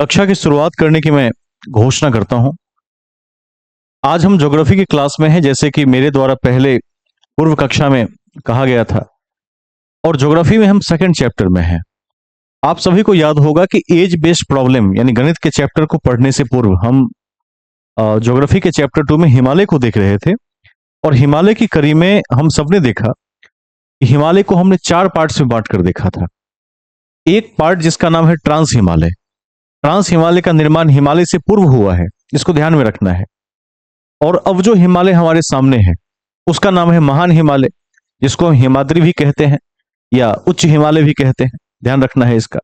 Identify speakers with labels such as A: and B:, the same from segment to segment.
A: कक्षा की शुरुआत करने की मैं घोषणा करता हूं। आज हम ज्योग्राफी की क्लास में हैं, जैसे कि मेरे द्वारा पहले पूर्व कक्षा में कहा गया था। और ज्योग्राफी में हम सेकंड चैप्टर में हैं। आप सभी को याद होगा कि एज बेस्ड प्रॉब्लम यानी गणित के चैप्टर को पढ़ने से पूर्व हम ज्योग्राफी के चैप्टर 2 में हिमालय को देख रहे थे। और हिमालय की कड़ी में हम सबने देखा कि हिमालय को हमने 4 पार्ट्स में बांट कर देखा था। एक पार्ट जिसका नाम है ट्रांस हिमालय। ट्रांस हिमालय का निर्माण हिमालय से पूर्व हुआ है, इसको ध्यान में रखना है। और अब जो हिमालय हमारे सामने है उसका नाम है महान हिमालय, जिसको हम हिमाद्री भी कहते हैं या उच्च हिमालय भी कहते हैं। ध्यान रखना है इसका।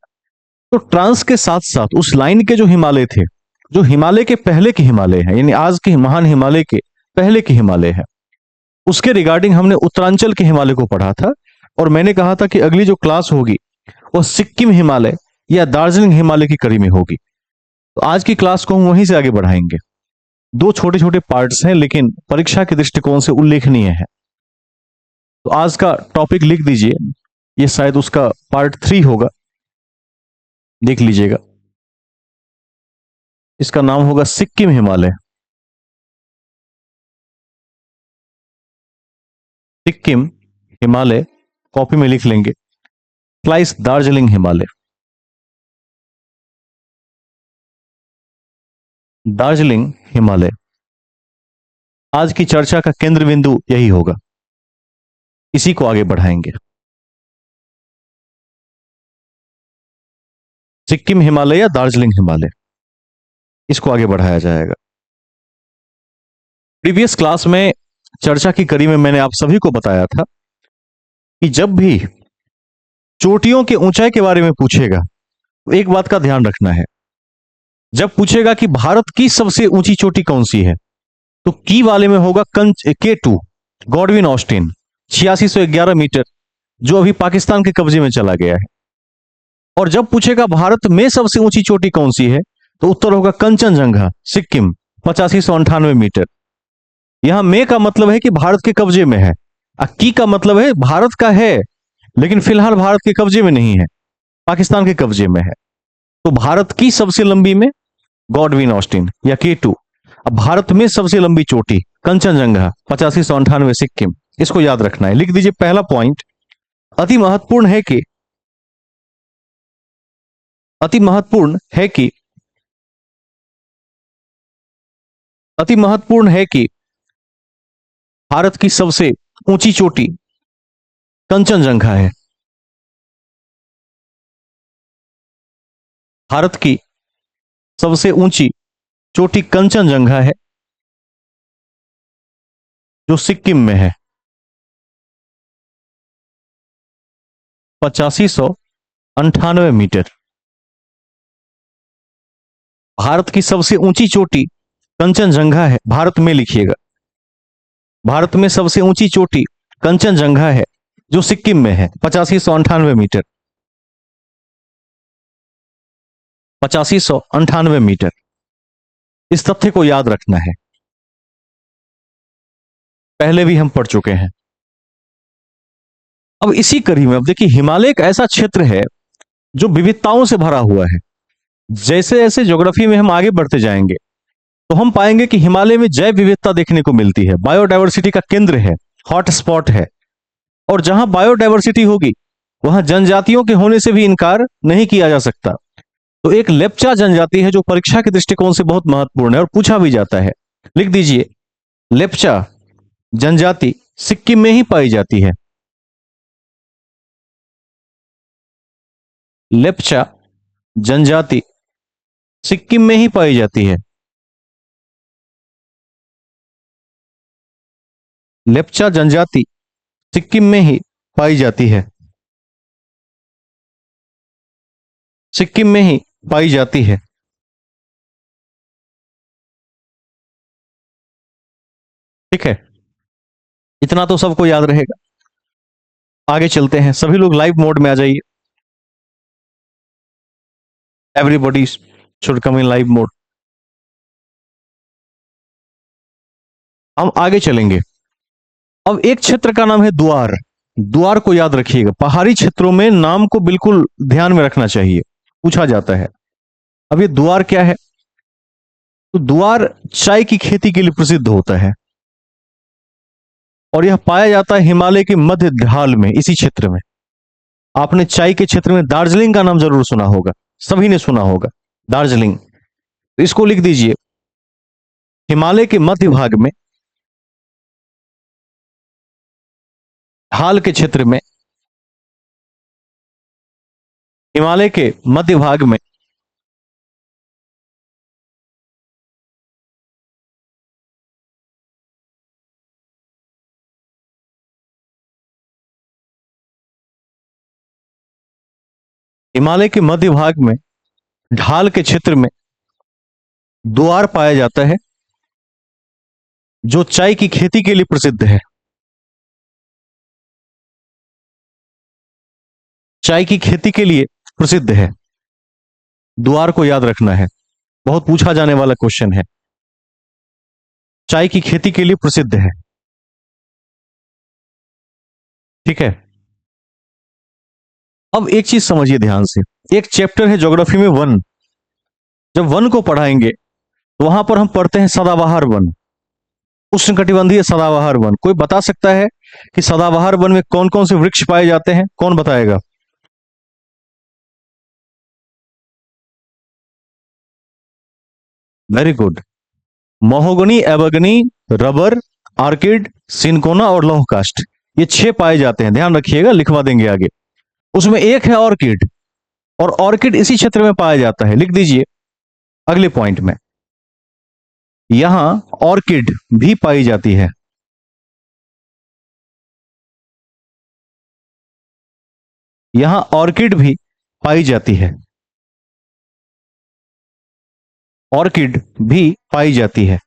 A: तो ट्रांस के साथ साथ उस लाइन के जो हिमालय थे, जो हिमालय के पहले के हिमालय है, यानी आज के महान हिमालय के पहले के हिमालय है, उसके रिगार्डिंग हमने उत्तरांचल के हिमालय को पढ़ा था। और मैंने कहा था कि अगली जो क्लास होगी वो सिक्किम हिमालय या दार्जिलिंग हिमालय की कड़ी में होगी। तो आज की क्लास को हम वहीं से आगे बढ़ाएंगे। 2 छोटे छोटे पार्ट्स हैं, लेकिन परीक्षा के दृष्टिकोण से उल्लेखनीय है। तो आज का टॉपिक लिख दीजिए, ये शायद उसका पार्ट 3 होगा, देख लीजिएगा। इसका नाम होगा सिक्किम हिमालय। सिक्किम हिमालय कॉपी में लिख लेंगे, प्लाइस दार्जिलिंग हिमालय। दार्जिलिंग हिमालय आज की चर्चा का केंद्र बिंदु यही होगा, इसी को आगे बढ़ाएंगे। सिक्किम हिमालय या दार्जिलिंग हिमालय, इसको आगे बढ़ाया जाएगा। प्रीवियस क्लास में चर्चा की कड़ी में मैंने आप सभी को बताया था कि जब भी चोटियों के ऊंचाई के बारे में पूछेगा तो एक बात का ध्यान रखना है। जब पूछेगा कि भारत की सबसे ऊंची चोटी कौन सी है, तो की वाले में होगा K2 गॉडविन ऑस्टिन 8611 मीटर, जो अभी पाकिस्तान के कब्जे में चला गया है। और जब पूछेगा भारत में सबसे ऊंची चोटी कौन सी है, तो उत्तर होगा कंचनजंगा सिक्किम 8598 मीटर। यहां में का मतलब है कि भारत के कब्जे में है, की का मतलब है भारत का है लेकिन फिलहाल भारत के कब्जे में नहीं है, पाकिस्तान के कब्जे में है। तो भारत की सबसे लंबी में गॉडविन ऑस्टिन या K2। अब भारत में सबसे लंबी चोटी कंचनजंगा 8598 सिक्किम, इसको याद रखना है। लिख दीजिए पहला पॉइंट। अति महत्वपूर्ण है कि अति महत्वपूर्ण है कि अति महत्वपूर्ण है कि भारत की सबसे ऊंची चोटी कंचनजंगा है। भारत की सबसे ऊंची चोटी कंचनजंगा है, जो सिक्किम में है 8598 मीटर। भारत की सबसे ऊंची चोटी कंचनजंगा है, भारत में लिखिएगा। भारत में सबसे ऊंची चोटी कंचनजंगा है, जो सिक्किम में है 8598 मीटर। 8598 मीटर, इस तथ्य को याद रखना है, पहले भी हम पढ़ चुके हैं। अब इसी कड़ी में अब देखिए, हिमालय एक ऐसा क्षेत्र है जो विविधताओं से भरा हुआ है। जैसे जैसे ज्योग्राफी में हम आगे बढ़ते जाएंगे तो हम पाएंगे कि हिमालय में जैव विविधता देखने को मिलती है, बायोडायवर्सिटी का केंद्र है, हॉट स्पॉट है। और जहां बायोडायवर्सिटी होगी वहां जनजातियों के होने से भी इनकार नहीं किया जा सकता। तो एक लेप्चा जनजाति है जो परीक्षा के दृष्टिकोण से बहुत महत्वपूर्ण है और पूछा भी जाता है। लिख दीजिए, लेप्चा जनजाति सिक्किम में ही पाई जाती है। लेप्चा जनजाति सिक्किम में ही पाई जाती है। लेप्चा जनजाति सिक्किम में ही पाई जाती है। सिक्किम में ही पाई जाती है। ठीक है, इतना तो सबको याद रहेगा। आगे चलते हैं, सभी लोग लाइव मोड में आ जाइए। Everybody should come in live mode. हम आगे चलेंगे। अब एक क्षेत्र का नाम है द्वार। द्वार को याद रखिएगा, पहाड़ी क्षेत्रों में नाम को बिल्कुल ध्यान में रखना चाहिए, पूछा जाता है। अब ये द्वार क्या है? तो द्वार चाय की खेती के लिए प्रसिद्ध होता है और यह पाया जाता है हिमालय के मध्य ढाल में, इसी क्षेत्र में। आपने चाय के क्षेत्र में दार्जिलिंग का नाम जरूर सुना होगा, सभी ने सुना होगा, दार्जिलिंग। तो इसको लिख दीजिए, हिमालय के मध्य भाग में, ढाल के क्षेत्र में, हिमालय के मध्य भाग में हिमालय के मध्य भाग में ढाल के क्षेत्र में द्वार पाया जाता है जो चाय की खेती के लिए प्रसिद्ध है। चाय की खेती के लिए प्रसिद्ध है। द्वार को याद रखना है, बहुत पूछा जाने वाला क्वेश्चन है। चाय की खेती के लिए प्रसिद्ध है। ठीक है। अब एक चीज समझिए ध्यान से, एक चैप्टर है ज्योग्राफी में वन। जब वन को पढ़ाएंगे तो वहां पर हम पढ़ते हैं सदाबहार वन, उष्णकटिबंधीय सदाबहार वन। कोई बता सकता है कि सदाबहार वन में कौन कौन से वृक्ष पाए जाते हैं? कौन बताएगा? Very good. Mahogany, ebony, rubber, orchid, cinchona और लौह कास्ट, ये 6 पाए जाते हैं। ध्यान रखिएगा, लिखवा देंगे आगे। उसमें एक है ऑर्किड, और ऑर्किड इसी क्षेत्र में पाया जाता है। लिख दीजिए अगले पॉइंट में, यहां ऑर्किड भी पाई जाती है। यहां ऑर्किड भी पाई जाती है। ऑर्किड भी पाई जाती है।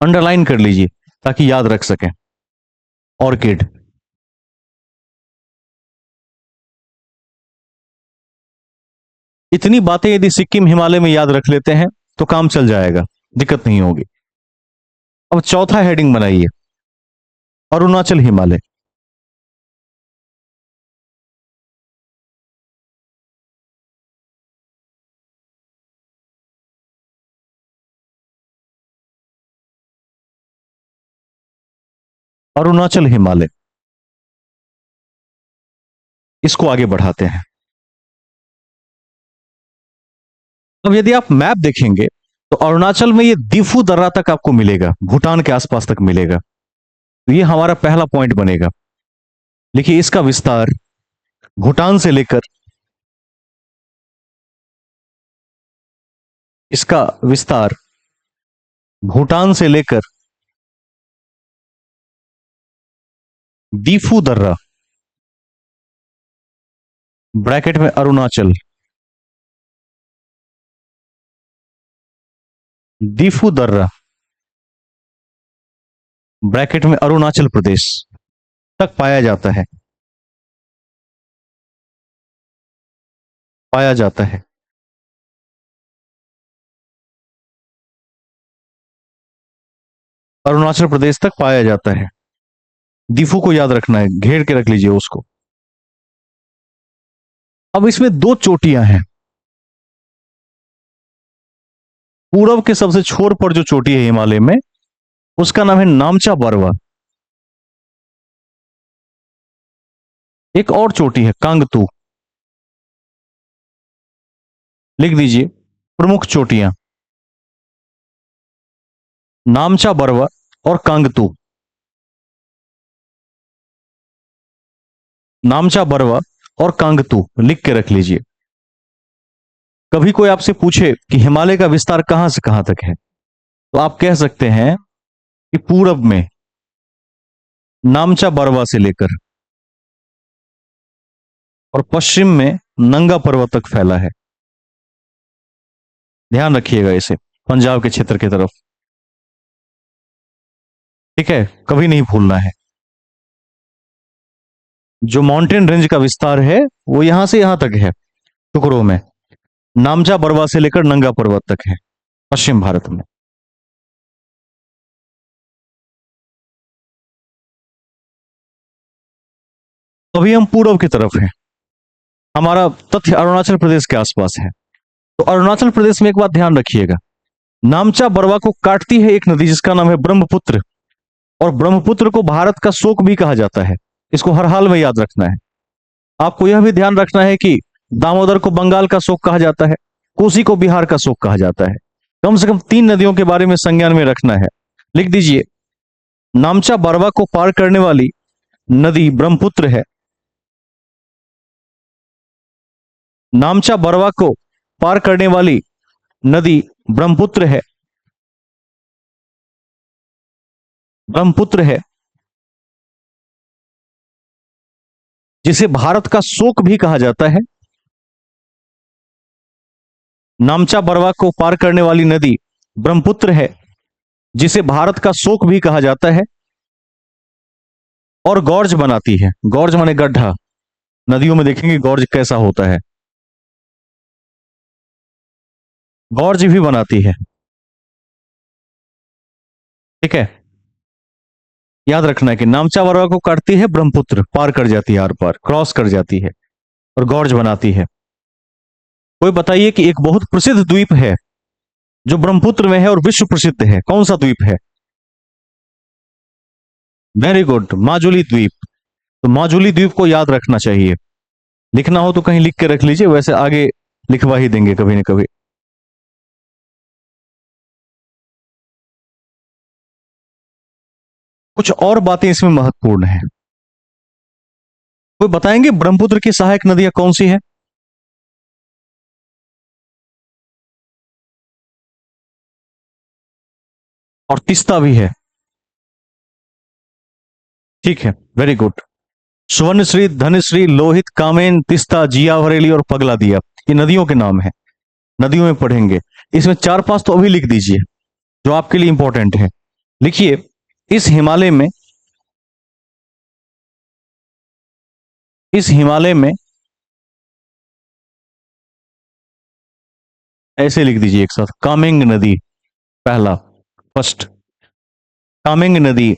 A: अंडरलाइन कर लीजिए ताकि याद रख सकें। ऑर्किड। इतनी बातें यदि सिक्किम हिमालय में याद रख लेते हैं तो काम चल जाएगा, दिक्कत नहीं होगी। अब चौथा हेडिंग बनाइए, अरुणाचल हिमालय। अरुणाचल हिमालय, इसको आगे बढ़ाते हैं। अब यदि आप मैप देखेंगे तो अरुणाचल में ये दीफू दर्रा तक आपको मिलेगा, भूटान के आसपास तक मिलेगा। तो ये हमारा पहला पॉइंट बनेगा। देखिए इसका विस्तार भूटान से लेकर, इसका विस्तार भूटान से लेकर दीफू दर्रा, ब्रैकेट में अरुणाचल, दीफू दर्रा, ब्रैकेट में अरुणाचल प्रदेश तक पाया जाता है। पाया जाता है। अरुणाचल प्रदेश तक पाया जाता है। दीफू को याद रखना है, घेर के रख लीजिए उसको। अब इसमें 2 चोटियां हैं। पूरब के सबसे छोर पर जो चोटी है हिमालय में, उसका नाम है नामचा बरवा। एक और चोटी है कांगतू। लिख दीजिए प्रमुख चोटियां, नामचा बरवा और कांगतू। नामचा बरवा और कांगतू लिख के रख लीजिए। कभी कोई आपसे पूछे कि हिमालय का विस्तार कहां से कहां तक है, तो आप कह सकते हैं कि पूरब में नामचा बरवा से लेकर और पश्चिम में नंगा पर्वत तक फैला है। ध्यान रखिएगा इसे, पंजाब के क्षेत्र की तरफ। ठीक है, कभी नहीं भूलना है। जो माउंटेन रेंज का विस्तार है वो यहां से यहां तक है, टुकड़ों में। नामचा बरवा से लेकर नंगा पर्वत तक है, पश्चिम भारत में। अभी हम पूर्व की तरफ हैं। हमारा तथ्य अरुणाचल प्रदेश के आसपास है। तो अरुणाचल प्रदेश में एक बात ध्यान रखिएगा, नामचा बरवा को काटती है एक नदी जिसका नाम है ब्रह्मपुत्र, और ब्रह्मपुत्र को भारत का शोक भी कहा जाता है। इसको हर हाल में याद रखना है। आपको यह भी ध्यान रखना है कि दामोदर को बंगाल का शोक कहा जाता है, कोसी को बिहार का शोक कहा जाता है। कम से कम 3 नदियों के बारे में संज्ञान में रखना है। लिख दीजिए, नामचा बरवा को पार करने वाली नदी ब्रह्मपुत्र है। नामचा बरवा को पार करने वाली नदी ब्रह्मपुत्र है। ब्रह्मपुत्र है, जिसे भारत का शोक भी कहा जाता है। नामचा बरवा को पार करने वाली नदी ब्रह्मपुत्र है, जिसे भारत का शोक भी कहा जाता है, और गॉर्ज बनाती है। गॉर्ज माने गड्ढा। नदियों में देखेंगे गॉर्ज कैसा होता है, गॉर्ज भी बनाती है। ठीक है, याद रखना है कि नामचा बरवा को काटती है ब्रह्मपुत्र, पार कर जाती है, आर पार क्रॉस कर जाती है, और गॉर्ज बनाती है। कोई बताइए कि एक बहुत प्रसिद्ध द्वीप है जो ब्रह्मपुत्र में है और विश्व प्रसिद्ध है, कौन सा द्वीप है? वेरी गुड, माजुली द्वीप। तो माजुली द्वीप को याद रखना चाहिए। लिखना हो तो कहीं लिख के रख लीजिए, वैसे आगे लिखवा ही देंगे कभी ना कभी। कुछ और बातें इसमें महत्वपूर्ण है। कोई बताएंगे ब्रह्मपुत्र की सहायक नदियां कौन सी है? और तिस्ता भी है। ठीक है, वेरी गुड। सुवर्णश्री, धनश्री, लोहित, कामेन, तिस्ता, जिया भरेली और पगला दिया, ये नदियों के नाम है। नदियों में पढ़ेंगे। इसमें 4-5 तो अभी लिख दीजिए जो आपके लिए इंपॉर्टेंट है। लिखिए, इस हिमालय में, इस हिमालय में, ऐसे लिख दीजिए एक साथ, कामेंग नदी। पहला, फर्स्ट, कामेंग नदी,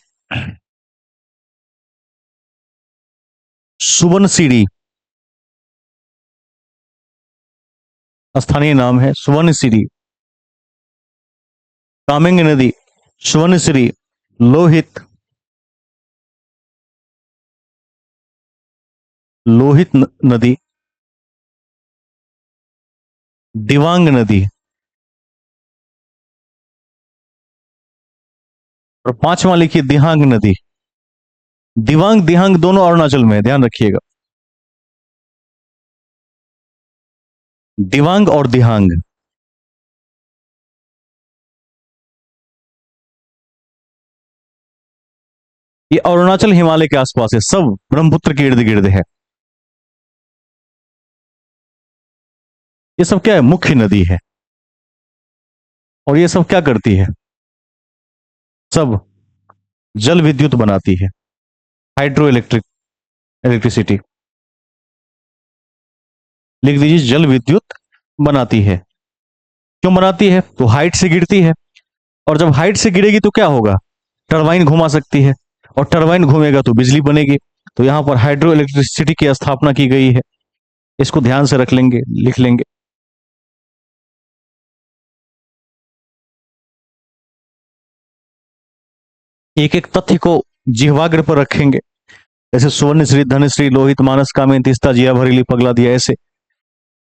A: सुवर्णसिरी, स्थानीय नाम है सुवर्णसिरी। कामेंग नदी, सुवर्णसिरी, लोहित, लोहित नदी, दिवांग नदी, और पांचवा लिखिए दिहांग नदी। दिवांग दिहांग दोनों अरुणाचल में है, ध्यान रखिएगा। दिवांग और दिहांग, ये अरुणाचल हिमालय के आसपास है, सब ब्रह्मपुत्र के इर्द गिर्द है। ये सब क्या है? मुख्य नदी है। और ये सब क्या करती है? सब जल विद्युत बनाती है, हाइड्रो इलेक्ट्रिसिटी। लिख दीजिए, जल विद्युत बनाती है। क्यों बनाती है? तो हाइट से गिरती है, और जब हाइट से गिरेगी तो क्या होगा? टरबाइन घुमा सकती है, और टरबाइन घूमेगा तो बिजली बनेगी। तो यहां पर हाइड्रो इलेक्ट्रिसिटी की स्थापना की गई है। इसको ध्यान से रख लेंगे, लिख लेंगे। एक एक तथ्य को जिह्वाग्र पर रखेंगे, जैसे सुवर्णश्री, धनश्री, लोहित, मानस, कामेन, तीस्ता, जिया भरेली, पगला दिया, ऐसे।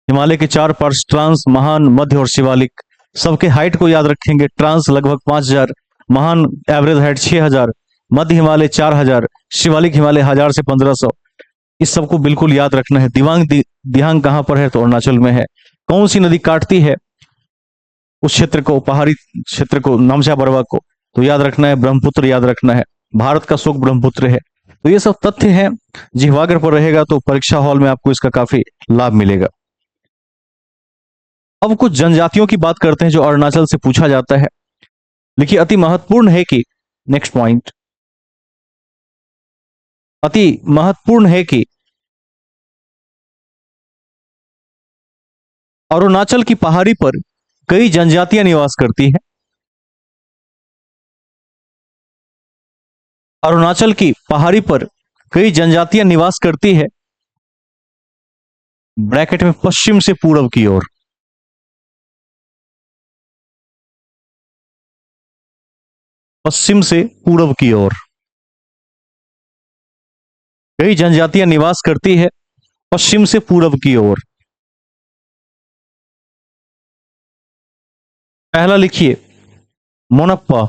A: हिमालय के 4 पार्श्व, ट्रांस, महान, मध्य और शिवालिक, सबके हाइट को याद रखेंगे। ट्रांस लगभग 5,000, महान एवरेज हाइट 6,000, मध्य हिमालय 4,000, शिवालिक हिमालय 1,000 से 1,500। इस सबको बिल्कुल याद रखना है। दिहांग कहां पर है? तो अरुणाचल में है। कौन सी नदी काटती है उस क्षेत्र को, पहाड़ी क्षेत्र को, नामचा बरवा को? तो याद रखना है ब्रह्मपुत्र, याद रखना है। भारत का शोक ब्रह्मपुत्र है। तो ये सब तथ्य हैं, जिह्वाग्र पर रहेगा तो परीक्षा हॉल में आपको इसका काफी लाभ मिलेगा। अब कुछ जनजातियों की बात करते हैं जो अरुणाचल से पूछा जाता है। देखिए, अति महत्वपूर्ण है कि, नेक्स्ट पॉइंट, अति महत्वपूर्ण है कि अरुणाचल की पहाड़ी पर कई जनजातियां निवास करती हैं। अरुणाचल की पहाड़ी पर कई जनजातियां निवास करती है, ब्रैकेट में पश्चिम से पूरब की ओर। पश्चिम से पूरब की ओर कई जनजातियां निवास करती है पश्चिम से पूरब की ओर। पहला लिखिए मोनप्पा,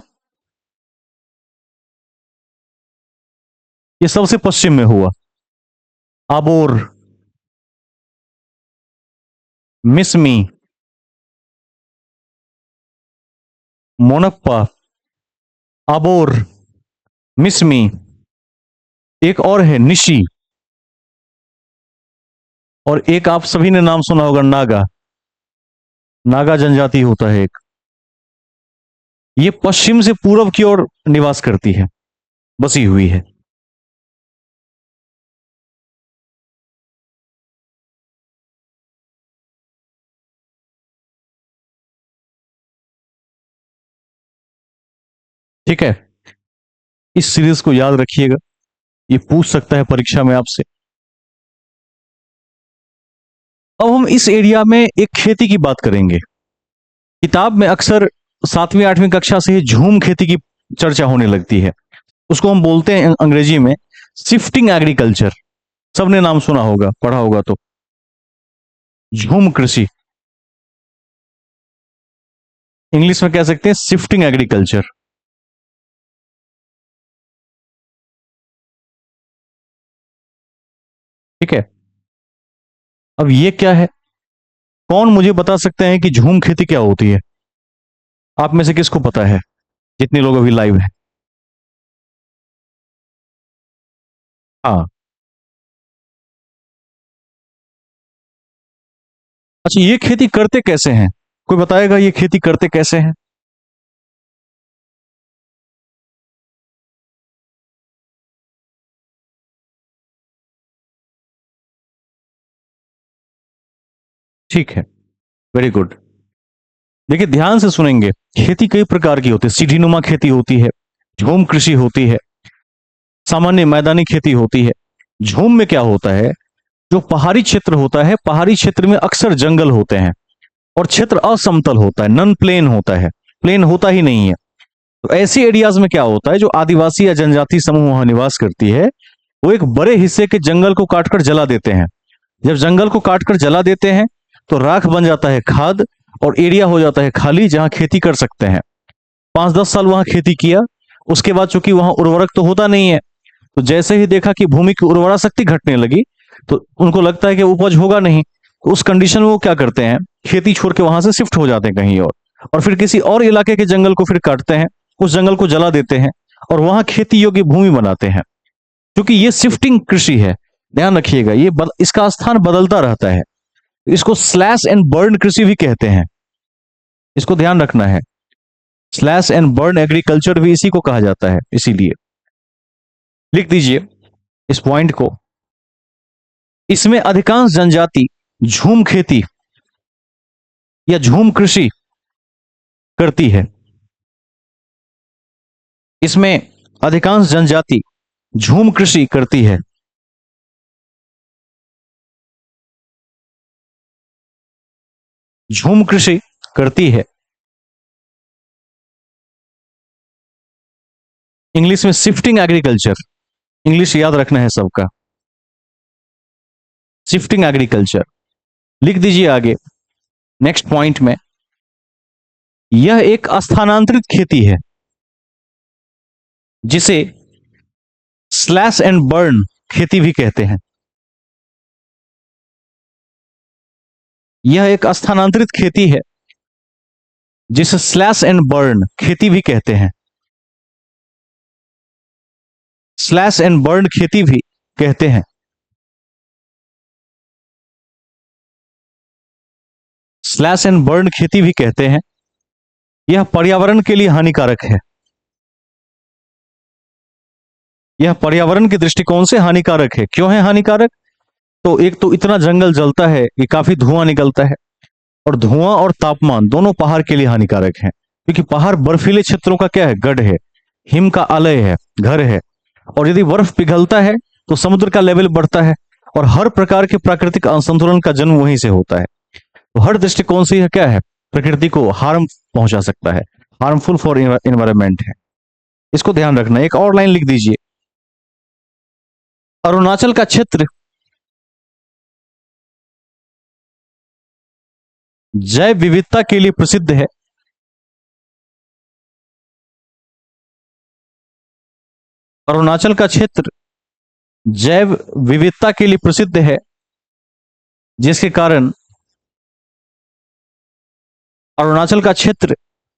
A: ये सबसे पश्चिम में हुआ। आबोर, मिसमी, मोनप्पा, आबोर, मिसमी। एक और है निशी, और एक आप सभी ने नाम सुना होगा नागा। नागा जनजाति होता है एक, ये पश्चिम से पूरब की ओर निवास करती है, बसी हुई है। ठीक है, इस सीरीज को याद रखिएगा, ये पूछ सकता है परीक्षा में आपसे। अब हम इस एरिया में एक खेती की बात करेंगे। किताब में अक्सर 7वीं 8वीं कक्षा से ही झूम खेती की चर्चा होने लगती है। उसको हम बोलते हैं अंग्रेजी में शिफ्टिंग एग्रीकल्चर। सबने नाम सुना होगा, पढ़ा होगा तो। झूम कृषि, इंग्लिश में कह सकते हैं शिफ्टिंग एग्रीकल्चर। ठीक है, अब ये क्या है? कौन मुझे बता सकते हैं कि झूम खेती क्या होती है? आप में से किसको पता है, जितने लोग अभी लाइव हैं? हाँ। अच्छा, ये खेती करते कैसे हैं? कोई बताएगा ये खेती करते कैसे हैं? ठीक है, वेरी गुड। देखिए, ध्यान से सुनेंगे। खेती कई प्रकार की होती है। सीढ़ीनुमा खेती होती है, झूम कृषि होती है, सामान्य मैदानी खेती होती है। झूम में क्या होता है, जो पहाड़ी क्षेत्र होता है, पहाड़ी क्षेत्र में अक्सर जंगल होते हैं और क्षेत्र असमतल होता है, नन प्लेन होता है, प्लेन होता ही नहीं है। तो ऐसी एरियाज में क्या होता है, जो आदिवासी या जनजाति समूह वहां निवास करती है, वो एक बड़े हिस्से के जंगल को काटकर जला देते हैं। जब जंगल को काटकर जला देते हैं तो राख बन जाता है खाद, और एरिया हो जाता है खाली जहां खेती कर सकते हैं। 5-10 साल वहां खेती किया, उसके बाद चूंकि वहां उर्वरक तो होता नहीं है, तो जैसे ही देखा कि भूमि की उर्वरा शक्ति घटने लगी, तो उनको लगता है कि उपज होगा नहीं। तो उस कंडीशन में वो क्या करते हैं, खेती छोड़ के वहां से शिफ्ट हो जाते हैं कहीं और फिर किसी और इलाके के जंगल को फिर काटते हैं, उस जंगल को जला देते हैं और वहां खेती योग्य भूमि बनाते हैं। क्योंकि ये शिफ्टिंग कृषि है, ध्यान रखिएगा, इसका स्थान बदलता रहता है। इसको स्लैश एंड बर्न कृषि भी कहते हैं, इसको ध्यान रखना है। स्लैश एंड बर्न एग्रीकल्चर भी इसी को कहा जाता है। इसीलिए लिख दीजिए इस पॉइंट को। इसमें अधिकांश जनजाति झूम खेती या झूम कृषि करती है। इसमें अधिकांश जनजाति झूम कृषि करती है। झूम कृषि करती है। इंग्लिश में शिफ्टिंग एग्रीकल्चर, इंग्लिश याद रखना है सबका, शिफ्टिंग एग्रीकल्चर। लिख दीजिए आगे नेक्स्ट पॉइंट में, यह एक स्थानांतरित खेती है जिसे स्लैश एंड बर्न खेती भी कहते हैं। यह एक स्थानांतरित खेती है जिसे स्लैश एंड बर्न खेती भी कहते हैं। स्लैश एंड बर्न खेती भी कहते हैं। स्लैश एंड बर्न खेती भी कहते हैं। यह पर्यावरण के लिए हानिकारक है। यह पर्यावरण के दृष्टिकोण से हानिकारक है। क्यों है हानिकारक? तो एक तो इतना जंगल जलता है कि काफी धुआं निकलता है, और धुआं और तापमान दोनों पहाड़ के लिए हानिकारक हैं, क्योंकि पहाड़ बर्फीले क्षेत्रों का क्या है, गढ़ है, हिम का आलय है, घर है। और यदि बर्फ पिघलता है तो समुद्र का लेवल बढ़ता है, और हर प्रकार के प्राकृतिक असंतुलन का जन्म वहीं से होता है। तो हर दृष्टिकोण से यह क्या है, प्रकृति को हार्म पहुंचा सकता है, हार्मफुल फॉर एनवायरमेंट है। इसको ध्यान रखना। एक और लाइन लिख दीजिए, अरुणाचल का क्षेत्र जैव विविधता के लिए प्रसिद्ध है। अरुणाचल का क्षेत्र जैव विविधता के लिए प्रसिद्ध है, जिसके कारण अरुणाचल का क्षेत्र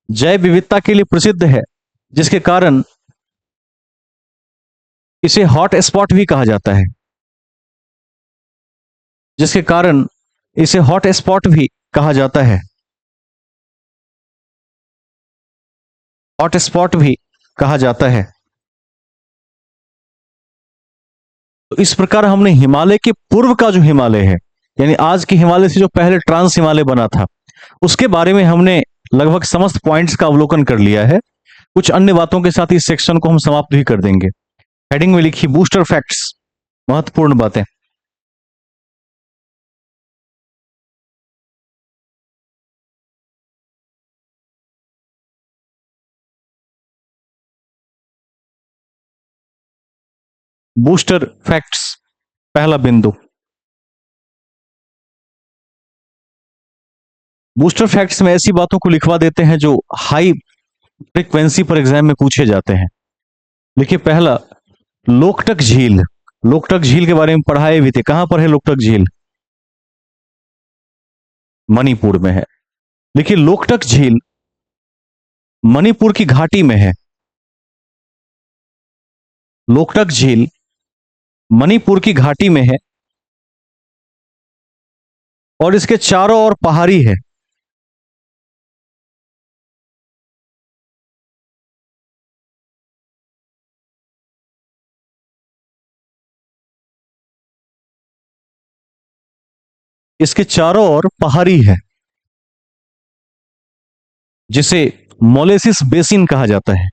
A: जैव विविधता के लिए प्रसिद्ध है, जिसके कारण इसे हॉट स्पॉट भी कहा जाता है। जिसके कारण इसे हॉट स्पॉट भी कहा जाता है। हॉट स्पॉट भी कहा जाता है। तो इस प्रकार हमने हिमालय के पूर्व का जो हिमालय है, यानी आज के हिमालय से जो पहले ट्रांस हिमालय बना था, उसके बारे में हमने लगभग समस्त पॉइंट्स का अवलोकन कर लिया है। कुछ अन्य बातों के साथ इस सेक्शन को हम समाप्त भी कर देंगे। हेडिंग में लिखी बूस्टर फैक्ट्स, महत्वपूर्ण बातें। बूस्टर फैक्ट्स, पहला बिंदु। बूस्टर फैक्ट्स में ऐसी बातों को लिखवा देते हैं जो हाई फ्रीक्वेंसी पर एग्जाम में पूछे जाते हैं। देखिए, पहला, लोकटक झील। लोकटक झील के बारे में पढ़ाए भी थे। कहां पर है लोकटक झील? मणिपुर में है। देखिए, लोकटक झील मणिपुर की घाटी में है। लोकटक झील मणिपुर की घाटी में है और इसके चारों ओर पहाड़ी है। इसके चारों ओर पहाड़ी है, जिसे मोलेसिस बेसिन कहा जाता है।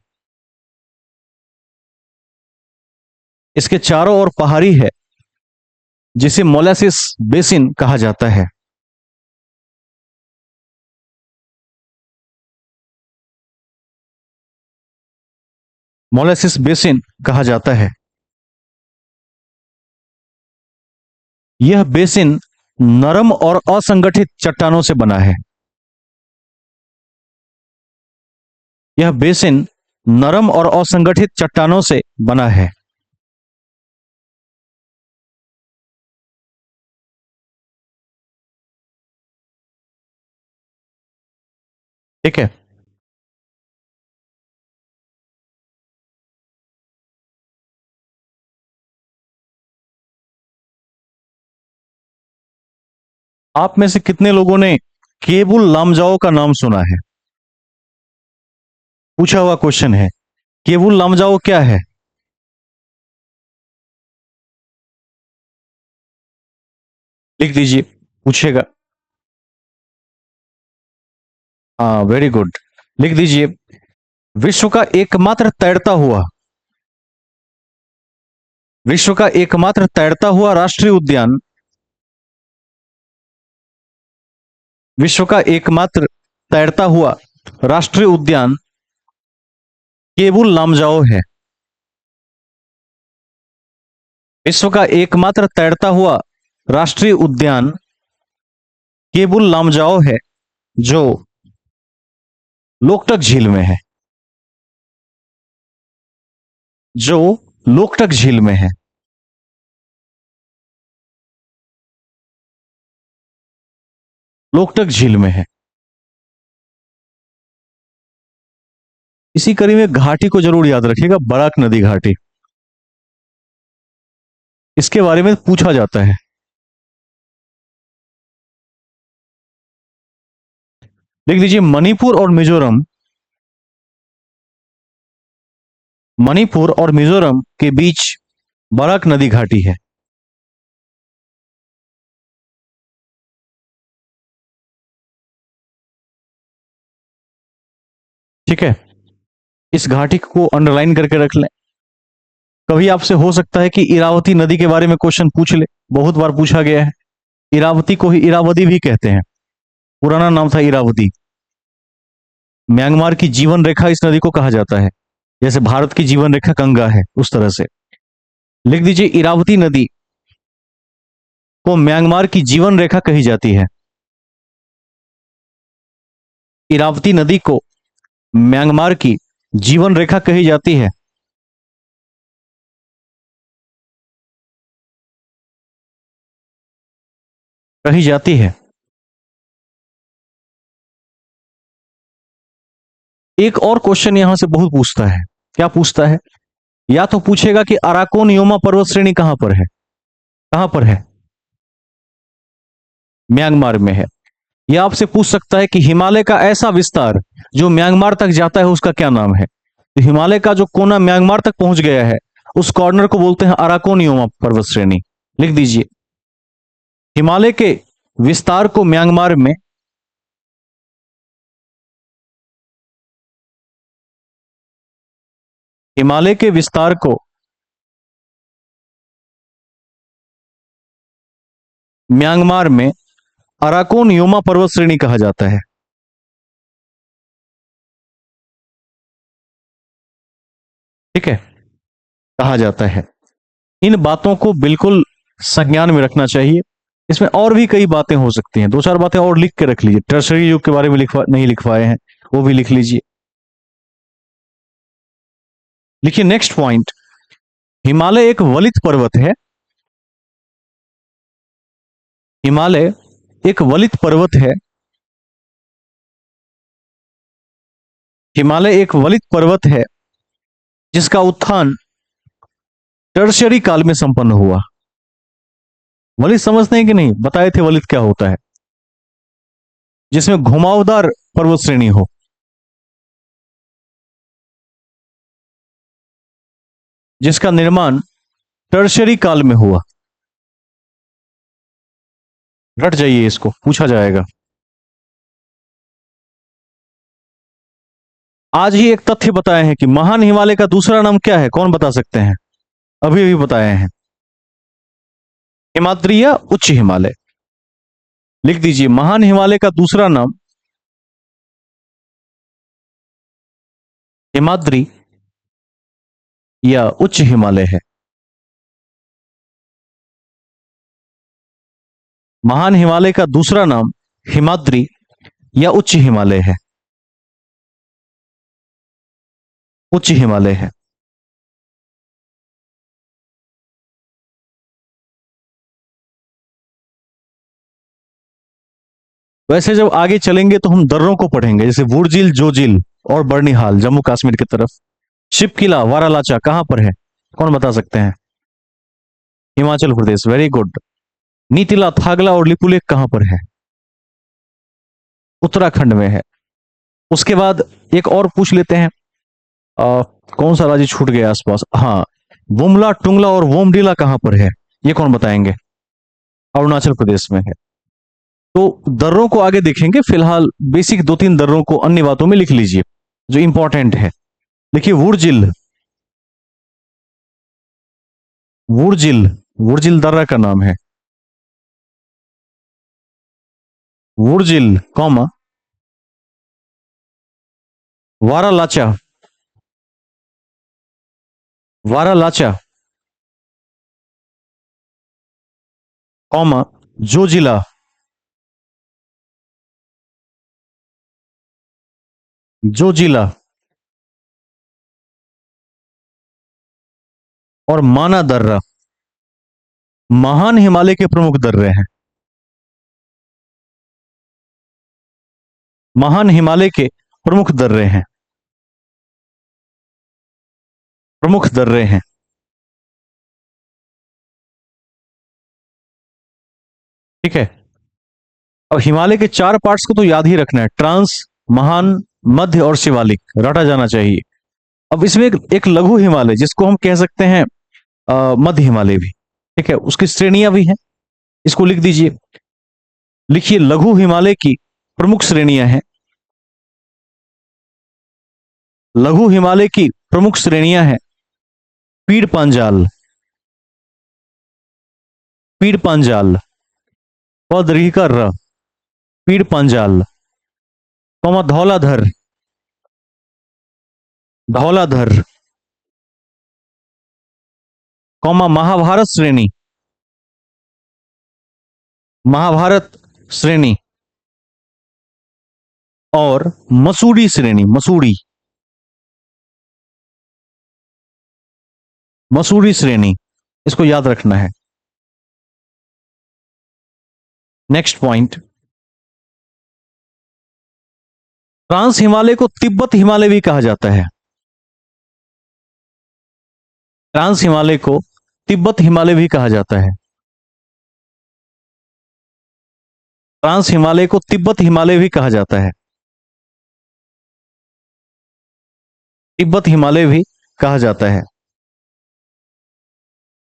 A: इसके चारों ओर पहाड़ी है, जिसे मोलेसिस बेसिन कहा जाता है। मोलेसिस बेसिन कहा जाता है। यह बेसिन नरम और असंगठित चट्टानों से बना है। यह बेसिन नरम और असंगठित चट्टानों से बना है। ठीक है। आप में से कितने लोगों ने केबुल लामजाओ का नाम सुना है? पूछा हुआ क्वेश्चन है, केबुल लामजाओ क्या है? लिख दीजिए, पूछेगा। हाँ, वेरी गुड। लिख दीजिए, विश्व का एकमात्र तैरता हुआ, विश्व का एकमात्र तैरता हुआ राष्ट्रीय उद्यान, विश्व का एकमात्र तैरता हुआ राष्ट्रीय उद्यान केबुल लामजाओ है। विश्व का एकमात्र तैरता हुआ राष्ट्रीय उद्यान केबुल लामजाओ है, जो लोकटक झील में है। जो लोकटक झील में है। लोकटक झील में है। इसी कड़ी में घाटी को जरूर याद रखिएगा, बराक नदी घाटी। इसके बारे में पूछा जाता है। लिख दीजिए, मणिपुर और मिजोरम, मणिपुर और मिजोरम के बीच बराक नदी घाटी है। ठीक है, इस घाटी को अंडरलाइन करके रख लें। कभी आपसे हो सकता है कि इरावती नदी के बारे में क्वेश्चन पूछ ले। बहुत बार पूछा गया है। इरावती को ही इरावदी भी कहते हैं, पुराना नाम था इरावती। म्यांमार की जीवन रेखा इस नदी को कहा जाता है, जैसे भारत की जीवन रेखा गंगा है उस तरह से। लिख दीजिए, इरावती नदी को म्यांमार की जीवन रेखा कही जाती है। इरावती नदी को म्यांमार की जीवन रेखा कही जाती है। कही जाती है। एक और क्वेश्चन यहां से बहुत पूछता है। क्या पूछता है? या तो पूछेगा कि अराकोन योमा पर्वत श्रेणी कहां पर है। कहां पर है? म्यांमार में है। यह आपसे पूछ सकता है कि हिमालय का ऐसा विस्तार जो म्यांमार तक जाता है उसका क्या नाम है। तो हिमालय का जो कोना म्यांमार तक पहुंच गया है उस कॉर्नर को बोलते हैं अराकोन योमा पर्वत श्रेणी। लिख दीजिए, हिमालय के विस्तार को म्यांमार में हिमालय के विस्तार को म्यांमार में अराकोन योमा पर्वत श्रेणी कहा जाता है। ठीक है, कहा जाता है। इन बातों को बिल्कुल संज्ञान में रखना चाहिए। इसमें और भी कई बातें हो सकती हैं, दो चार बातें और लिख के रख लीजिए। टर्शरी युग के बारे में नहीं लिखवाए हैं, वो भी लिख लीजिए। लिखिए नेक्स्ट पॉइंट, हिमालय एक वलित पर्वत है। हिमालय एक वलित पर्वत है। हिमालय एक वलित पर्वत है जिसका उत्थान टर्शरी काल में संपन्न हुआ। वलित समझते हैं कि नहीं? बताए थे वलित क्या होता है, जिसमें घुमावदार पर्वत श्रेणी हो। जिसका निर्माण टर्शरी काल में हुआ। रट जाइए, इसको पूछा जाएगा। आज ही एक तथ्य बताए हैं कि महान हिमालय का दूसरा नाम क्या है, कौन बता सकते हैं? अभी अभी बताए हैं, हिमाद्री या उच्च हिमालय। लिख दीजिए, महान हिमालय का दूसरा नाम हिमाद्री या उच्च हिमालय है। महान हिमालय का दूसरा नाम हिमाद्री या उच्च हिमालय है। उच्च हिमालय है। वैसे जब आगे चलेंगे तो हम दर्रों को पढ़ेंगे, जैसे वुर्जिल, जोजिल और बर्निहाल जम्मू कश्मीर की तरफ। शिप किला वारालाचा कहां पर है, कौन बता सकते हैं? Himachal Pradesh, very good. नीतिला, थागला और लिपुलेख कहां पर है? उत्तराखंड में है। उसके बाद एक और पूछ लेते हैं, आ, कौन सा राज्य छूट गया आसपास? हाँ, बुमला, टुंगला और वोमडीला कहां पर है, ये कौन बताएंगे? अरुणाचल प्रदेश में है। तो दर्रों को आगे देखेंगे, फिलहाल बेसिक दो तीन दर्रों को अन्य बातों में लिख लीजिए जो इंपॉर्टेंट है। देखिए, वुर्जिल, वुर्जिल, वुर्जिल दर्रा का नाम है। वुर्जिल, कॉमा, वारालाचा, वारालाचा, कॉमा, जोजिला, जोजिला और माना दर्रा महान हिमालय के प्रमुख दर्रे हैं। महान हिमालय के प्रमुख दर्रे हैं। प्रमुख दर्रे हैं। ठीक है। अब हिमालय के चार पार्ट्स को तो याद ही रखना है, ट्रांस, महान, मध्य और शिवालिक, रटा जाना चाहिए। अब इसमें एक लघु हिमालय जिसको हम कह सकते हैं मध्य हिमालय भी, ठीक है, उसकी श्रेणियां भी हैं। इसको लिख दीजिए। लिखिए, लघु हिमालय की प्रमुख श्रेणियां हैं। लघु हिमालय की प्रमुख श्रेणियां हैं, पीड़ पांजाल, पीड़ पांजाल, प दीर्घ का र, पीड़ पांजाल, कौमा धौलाधर, धौलाधर, कौमा महाभारत श्रेणी, महाभारत श्रेणी, और मसूड़ी श्रेणी, मसूड़ी, मसूड़ी श्रेणी। इसको याद रखना है। नेक्स्ट पॉइंट, ट्रांस हिमालय को तिब्बत हिमालय भी कहा जाता है। ट्रांस हिमालय को तिब्बत हिमालय भी कहा जाता है। ट्रांस हिमालय को तिब्बत हिमालय भी कहा जाता है। तिब्बत हिमालय भी कहा जाता है।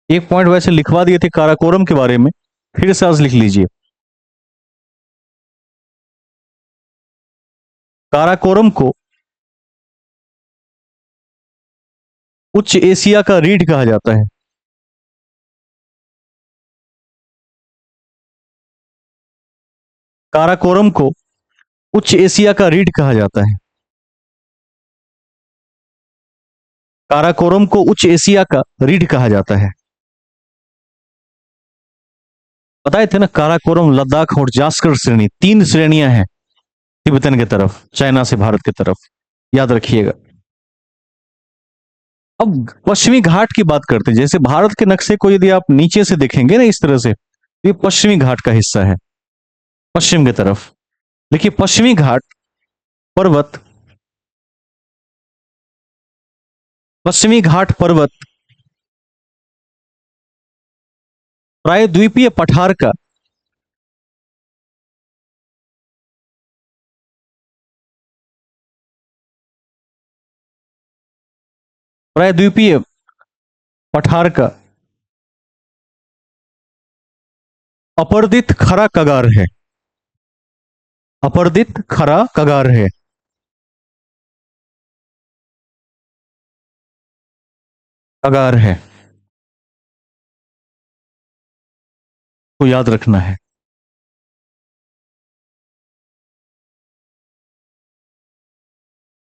A: एक पॉइंट वैसे लिखवा दिए थे काराकोरम के बारे में, फिर से आज लिख लीजिए। काराकोरम को उच्च एशिया का रीढ़ कहा जाता है। काराकोरम को उच्च एशिया का रीढ़ कहा जाता है। काराकोरम को उच्च एशिया का रीढ़ कहा जाता है। बताए थे ना, काराकोरम, लद्दाख और जास्कर श्रेणी, 3 श्रेणियां हैं तिब्बतन की तरफ, चाइना से भारत की तरफ, याद रखिएगा। अब पश्चिमी घाट की बात करते हैं। जैसे भारत के नक्शे को यदि आप नीचे से देखेंगे ना इस तरह से, तो ये पश्चिमी घाट का हिस्सा है, पश्चिम की तरफ। देखिए पश्चिमी घाट पर्वत, पश्चिमी घाट पर्वत प्रायद्वीपीय पठार का प्रायद्वीपीय पठार का अपर्दित खरा कगार है। अपर्दित खरा कगार है। कगार है, को याद रखना है।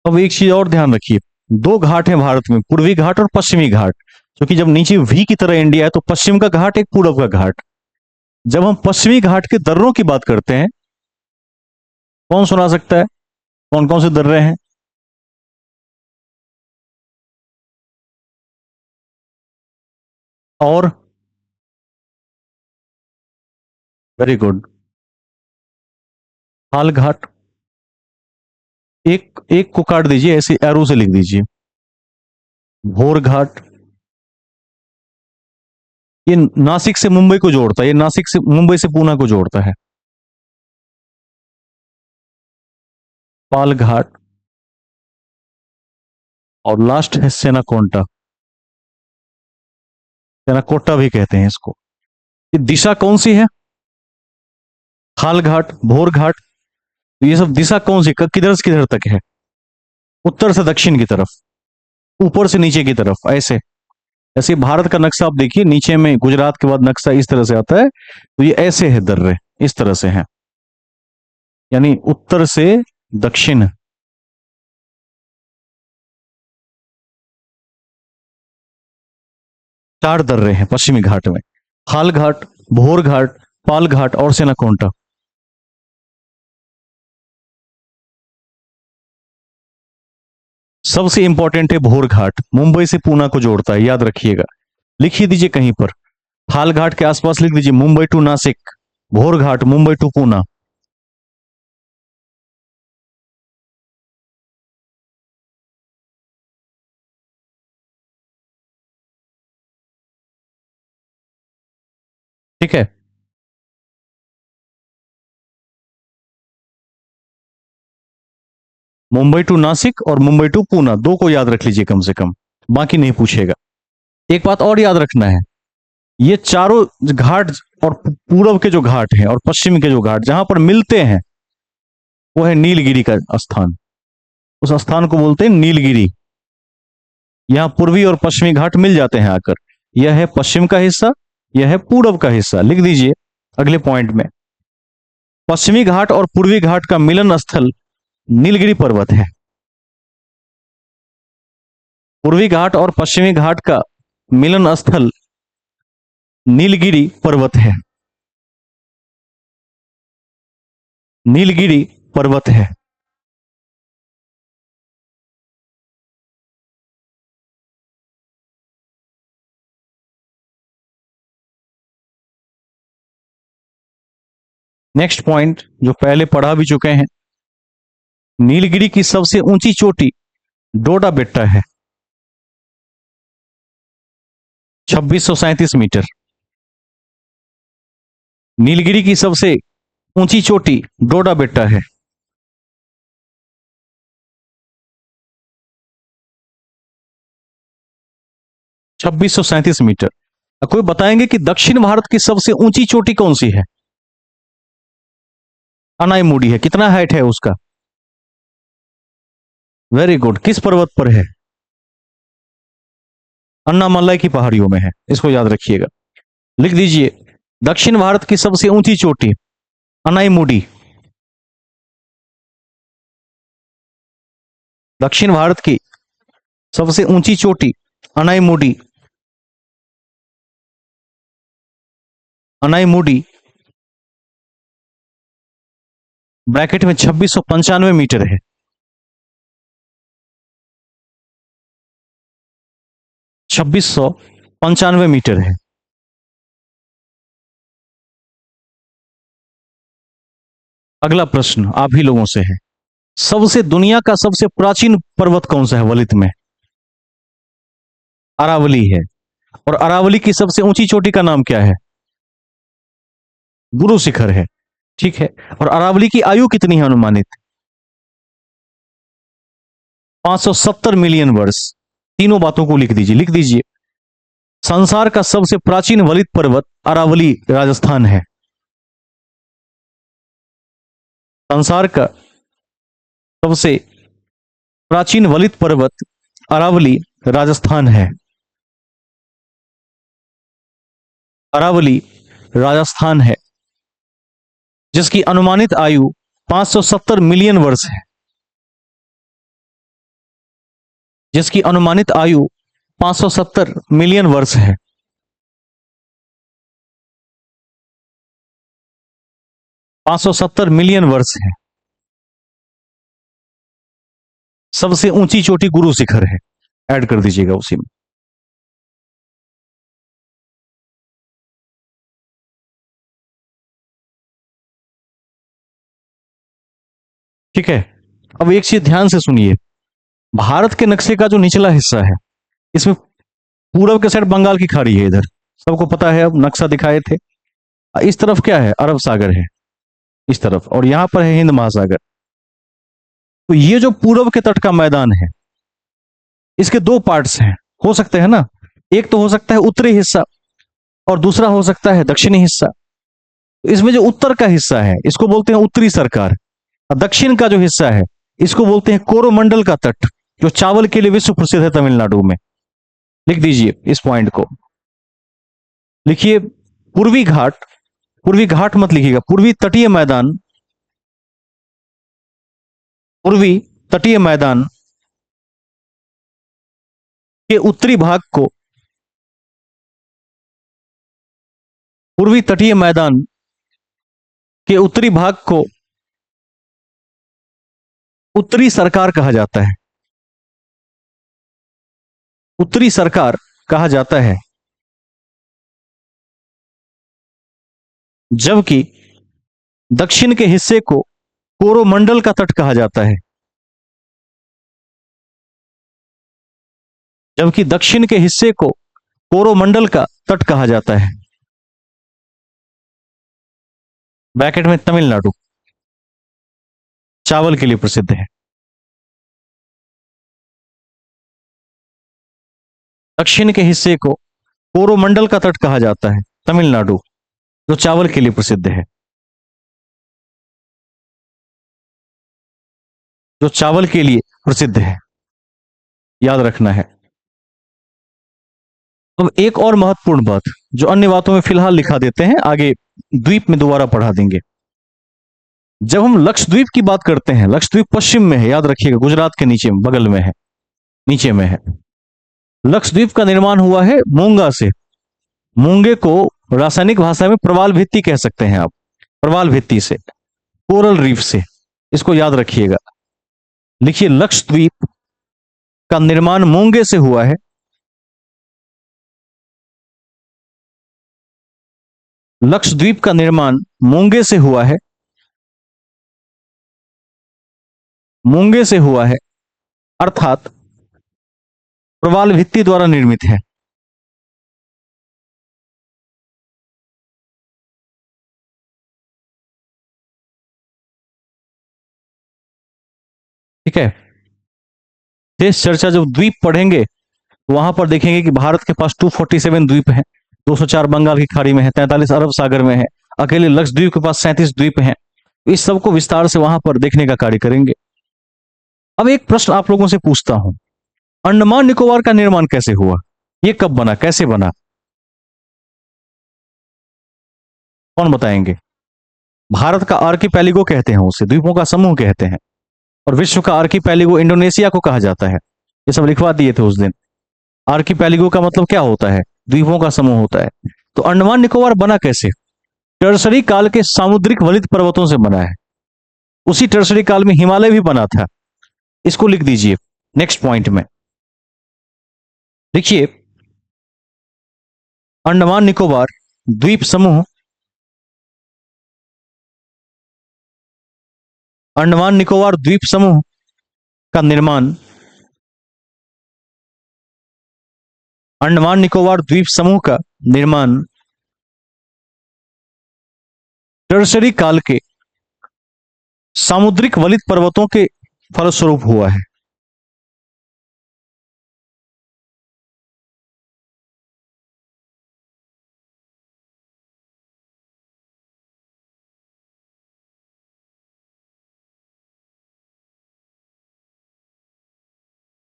A: अब एक चीज और ध्यान रखिए, 2 घाट हैं भारत में, पूर्वी घाट और पश्चिमी घाट। क्योंकि जब नीचे वी की तरह इंडिया है तो पश्चिम का घाट, एक पूरब का घाट। जब हम पश्चिमी घाट के दर्रों की बात करते हैं, कौन सुना सकता है कौन कौन से दर्रे हैं? और वेरी गुड, हाल घाट। एक एक को काट दीजिए, ऐसे एरो से लिख दीजिए। भोर घाट, ये नासिक से मुंबई को जोड़ता है, ये नासिक से मुंबई से पूना को जोड़ता है। पाल घाट, और लास्ट है सेनाकोंटा, सेनाकोटा भी कहते हैं इसको। ये दिशा कौन सी है? खाल घाट, भोर घाट, तो ये सब दिशा कौन सी, किधर से किधर तक है? उत्तर से दक्षिण की तरफ, ऊपर से नीचे की तरफ, ऐसे। ऐसे भारत का नक्शा आप देखिए, नीचे में गुजरात के बाद नक्शा इस तरह से आता है, तो ये ऐसे है दर्रे, इस तरह से हैं, यानी उत्तर से दक्षिण। 4 दर्रे हैं पश्चिमी घाट में, खाल घाट, भोर घाट, पाल घाट और सेनाकोंटा। सबसे इंपॉर्टेंट है भोर घाट, मुंबई से पूना को जोड़ता है, याद रखिएगा। लिख ही दीजिए कहीं पर, खाल घाट के आसपास लिख दीजिए मुंबई टू नासिक, भोर घाट मुंबई टू पूना। ठीक है, मुंबई टू नासिक और मुंबई टू पूना, 2 को याद रख लीजिए कम से कम, बाकी नहीं पूछेगा। एक बात और याद रखना है, ये चारों घाट, और पूरब के जो घाट हैं और पश्चिम के जो घाट जहां पर मिलते हैं, वो है नीलगिरी का स्थान। उस स्थान को बोलते हैं नीलगिरी। यहां पूर्वी और पश्चिमी घाट मिल जाते हैं आकर। यह है पश्चिम का हिस्सा, यह है पूरब का हिस्सा। लिख दीजिए अगले पॉइंट में, पश्चिमी घाट और पूर्वी घाट का मिलन स्थल नीलगिरी पर्वत है। पूर्वी घाट और पश्चिमी घाट का मिलन स्थल नीलगिरी पर्वत है। नीलगिरी पर्वत है। नेक्स्ट पॉइंट जो पहले पढ़ा भी चुके हैं, नीलगिरी की सबसे ऊंची चोटी डोडा बेट्टा है, 2637 मीटर। नीलगिरी की सबसे ऊंची चोटी डोडा बेट्टा है। छब्बीस सौ सैंतीस मीटर। कोई बताएंगे कि दक्षिण भारत की सबसे ऊंची चोटी कौन सी है? अनाईमुडी है। कितना हाइट है उसका? Very good. किस पर्वत पर है? अन्नामलाई की पहाड़ियों में है, इसको याद रखिएगा। लिख दीजिए, दक्षिण भारत की सबसे ऊंची चोटी अनाईमुडी। दक्षिण भारत की सबसे ऊंची चोटी अनाईमुडी। अनाईमुडी ब्रैकेट में 2695 मीटर है। 2695 मीटर है। अगला प्रश्न आप ही लोगों से है, सबसे दुनिया का सबसे प्राचीन पर्वत कौन सा है वलित में? अरावली है। और अरावली की सबसे ऊंची चोटी का नाम क्या है? गुरु शिखर है। ठीक है। और अरावली की आयु कितनी है अनुमानित? 570 मिलियन वर्ष। तीनों बातों को लिख दीजिए। लिख दीजिए, संसार का सबसे प्राचीन वलित पर्वत अरावली राजस्थान है। संसार का सबसे प्राचीन वलित पर्वत अरावली राजस्थान है। अरावली राजस्थान है, जिसकी अनुमानित आयु 570 मिलियन वर्ष है। जिसकी अनुमानित आयु 570 मिलियन वर्ष है। 570 मिलियन वर्ष है। सबसे ऊंची चोटी गुरु शिखर है। ऐड कर दीजिएगा उसी में। ठीक है। अब एक चीज ध्यान से सुनिए, भारत के नक्शे का जो निचला हिस्सा है, इसमें पूरब के साइड बंगाल की खाड़ी है। इधर सबको पता है, अब नक्शा दिखाए थे। इस तरफ क्या है? अरब सागर है इस तरफ, और यहां पर है हिंद महासागर। तो ये जो पूरब के तट का मैदान है, इसके दो पार्ट्स हैं, हो सकते हैं ना। एक तो हो सकता है उत्तरी हिस्सा, और दूसरा हो सकता है दक्षिणी हिस्सा। तो इसमें जो उत्तर का हिस्सा है, इसको बोलते हैं उत्तरी सरकार। और दक्षिण का जो हिस्सा है, इसको बोलते हैं कोरोमंडल का तट, जो चावल के लिए विश्व प्रसिद्ध है तमिलनाडु में। लिख दीजिए इस पॉइंट को। लिखिए, पूर्वी घाट, पूर्वी घाट मत लिखिएगा, पूर्वी तटीय मैदान, पूर्वी तटीय मैदान के उत्तरी भाग को, पूर्वी तटीय मैदान के उत्तरी भाग को उत्तरी सरकार कहा जाता है। उत्तरी सरकार कहा जाता है। जबकि दक्षिण के हिस्से को कोरोमंडल का तट कहा जाता है। जबकि दक्षिण के हिस्से को कोरोमंडल का तट कहा जाता है। ब्रैकेट में तमिलनाडु चावल के लिए प्रसिद्ध है। दक्षिण के हिस्से को कोरोमंडल का तट कहा जाता है, तमिलनाडु, जो चावल के लिए प्रसिद्ध है। जो चावल के लिए प्रसिद्ध है, याद रखना है। अब एक और महत्वपूर्ण बात, जो अन्य बातों में फिलहाल लिखा देते हैं, आगे द्वीप में दोबारा पढ़ा देंगे। जब हम लक्षद्वीप की बात करते हैं, लक्षद्वीप पश्चिम में है, याद रखिएगा, गुजरात के नीचे बगल में है, नीचे में है। लक्षद्वीप का निर्माण हुआ है मूंगा से। मूंगे को रासायनिक भाषा में प्रवाल भित्ति कह सकते हैं आप, प्रवाल भित्ति से, कोरल रीफ से, इसको याद रखिएगा। लिखिए, लक्षद्वीप का निर्माण मूंगे से हुआ है। लक्षद्वीप का निर्माण मूंगे से हुआ है, मूंगे से हुआ है, अर्थात प्रवाल भित्ति द्वारा निर्मित है। ठीक है। देश चर्चा जब द्वीप पढ़ेंगे तो वहां पर देखेंगे कि भारत के पास 247 द्वीप हैं। 204 बंगाल की खाड़ी में है, 43 अरब सागर में है, अकेले लक्षद्वीप के पास 37 द्वीप हैं। इस सबको विस्तार से वहां पर देखने का कार्य करेंगे। अब एक प्रश्न आप लोगों से पूछता हूं, अंडमान निकोबार का निर्माण कैसे हुआ? ये कब बना, कैसे बना? कौन बताएंगे? भारत का आर्कीपैलिगो कहते हैं उसे, द्वीपों का समूह कहते हैं। और विश्व का आर्कीपैलिगो इंडोनेशिया को कहा जाता है। ये सब लिखवा दिए थे उस दिन। आर्कीपैलिगो का मतलब क्या होता है? द्वीपों का समूह होता है। तो अंडमान निकोबार बना कैसे? टर्सरी काल के सामुद्रिक वलित पर्वतों से बना है। उसी टर्सरी काल में हिमालय भी बना था। इसको लिख दीजिए नेक्स्ट पॉइंट में। देखिए, अंडमान निकोबार द्वीप समूह, अंडमान निकोबार द्वीप समूह का निर्माण, अंडमान निकोबार द्वीप समूह का निर्माण टर्सरी काल के सामुद्रिक वलित पर्वतों के फलस्वरूप हुआ है।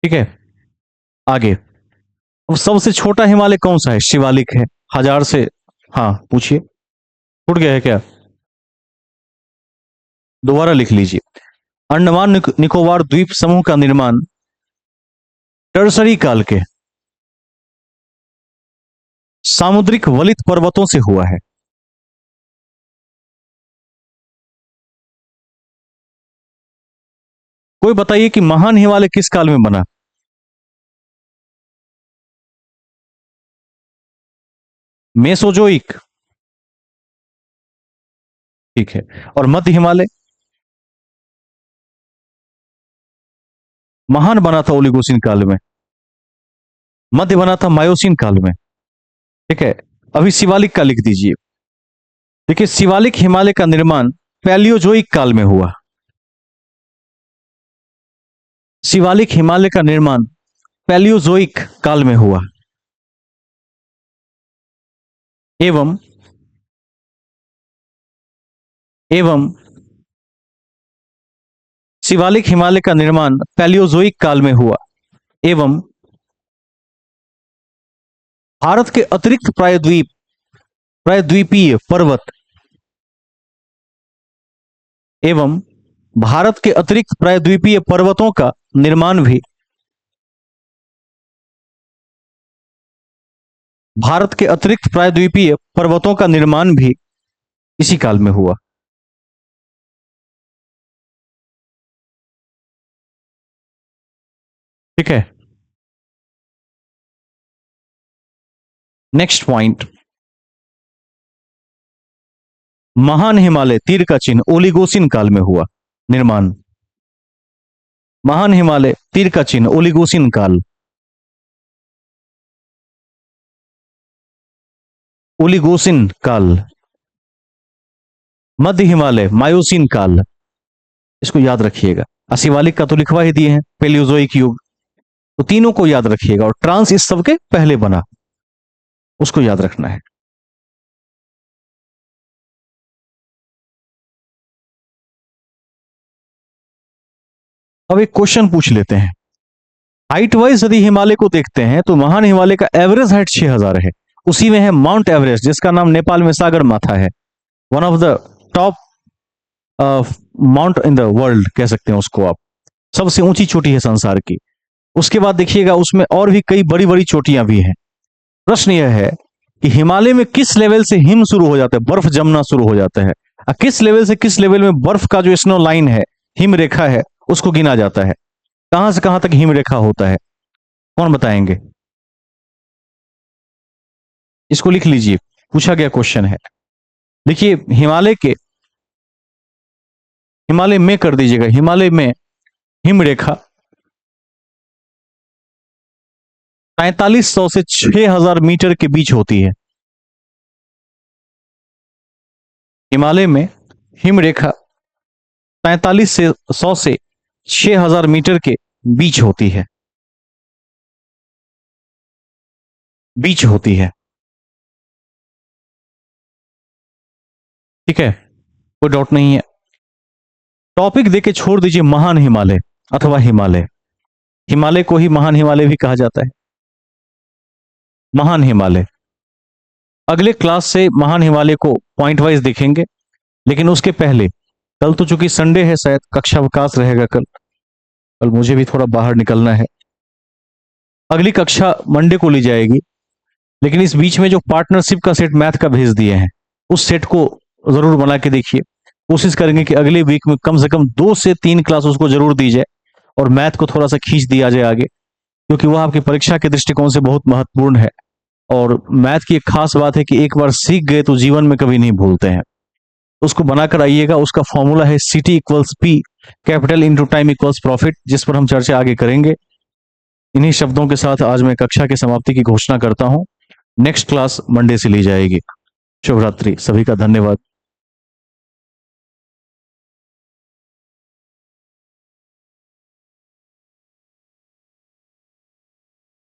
A: ठीक है, आगे। अब सबसे छोटा हिमालय कौन सा है? शिवालिक है, हजार से। हाँ, पूछिए। छूट गया है क्या? दोबारा लिख लीजिए। अंडमान निकोबार द्वीप समूह का निर्माण टर्सरी काल के सामुद्रिक वलित पर्वतों से हुआ है। कोई बताइए कि महान हिमालय किस काल में बना? मेसोजोइक। ठीक है। और मध्य हिमालय? महान बना था ओलिगोसिन काल में। मध्य बना था मायोसिन काल में। ठीक है। अभी शिवालिक का लिख दीजिए। देखिए, शिवालिक हिमालय का निर्माण पैलियोजोइक काल में हुआ। शिवालिक हिमालय का निर्माण पैलियोजोइक काल में हुआ। एवं एवं शिवालिक हिमालय का निर्माण पैलियोजोइक काल में हुआ। एवं भारत के अतिरिक्त प्रायद्वीपीय पर्वत एवं भारत के अतिरिक्त प्रायद्वीपीय पर्वतों का निर्माण भी भारत के अतिरिक्त प्रायद्वीपीय पर्वतों का निर्माण भी इसी काल में हुआ। ठीक है। नेक्स्ट पॉइंट, महान हिमालय तीर का चिन्ह ओलिगोसिन काल में हुआ निर्माण। महान हिमालय तीर का चिन्ह ओलिगोसिन काल, ओलिगोसिन काल। मध्य हिमालय मायोसिन काल, इसको याद रखिएगा। असिवालिक का तो लिखवा ही दिए हैं, पेलियोजोइक युग। तो तीनों को याद रखिएगा, और ट्रांस इस सब के पहले बना, उसको याद रखना है। अब एक क्वेश्चन पूछ लेते हैं। हाइट वाइज यदि हिमालय को देखते हैं तो महान हिमालय का एवरेज हाइट 6000 है। उसी में है माउंट एवरेस्ट, जिसका नाम नेपाल में सागर माथा है, one of the top mount in the world कह सकते हैं उसको आप, सबसे ऊंची चोटी है संसार की। उसके बाद देखिएगा उसमें और भी कई बड़ी बड़ी चोटियां भी हैं। प्रश्न यह है कि हिमालय में किस लेवल से हिम शुरू हो जाता है, बर्फ जमना शुरू हो जाता है, और किस लेवल से किस लेवल में बर्फ का जो स्नो लाइन है, हिम रेखा है, उसको गिना जाता है। कहां से कहां तक हिम रेखा होता है, कौन बताएंगे? इसको लिख लीजिए, पूछा गया क्वेश्चन है। देखिए हिमालय में कर दीजिएगा, हिमालय में हिम रेखा 4500 से 6000 मीटर के बीच होती है। हिमालय में हिम रेखा 45 से 100 से 6000 मीटर के बीच होती है, बीच होती है। ठीक है, कोई डाउट नहीं है। टॉपिक देके छोड़ दीजिए महान हिमालय अथवा हिमालय। हिमालय को ही महान हिमालय भी कहा जाता है, महान हिमालय। अगले क्लास से महान हिमालय को पॉइंट वाइज देखेंगे, लेकिन उसके पहले कल तो चूंकि संडे है, शायद कक्षा अवकाश रहेगा कल, कल मुझे भी थोड़ा बाहर निकलना है। अगली कक्षा मंडे को ली जाएगी, लेकिन इस बीच में जो पार्टनरशिप का सेट मैथ का भेज दिए हैं, उस सेट को जरूर बना के देखिए। कोशिश करेंगे कि अगले वीक में कम से कम 2 से 3 क्लास उसको जरूर दी जाए और मैथ को थोड़ा सा खींच दिया जाए आगे, क्योंकि वह आपकी परीक्षा के दृष्टिकोण से बहुत महत्वपूर्ण है। और मैथ की एक खास बात है कि एक बार सीख गए तो जीवन में कभी नहीं भूलते हैं। उसको बनाकर आइएगा। उसका फॉर्मूला है CT equals P capital into time equals profit, जिस पर हम चर्चा आगे करेंगे। इन्हीं शब्दों के साथ आज मैं कक्षा की समाप्ति की घोषणा करता हूं। नेक्स्ट क्लास मंडे से ली जाएगी। शुभ रात्रि, सभी का धन्यवाद।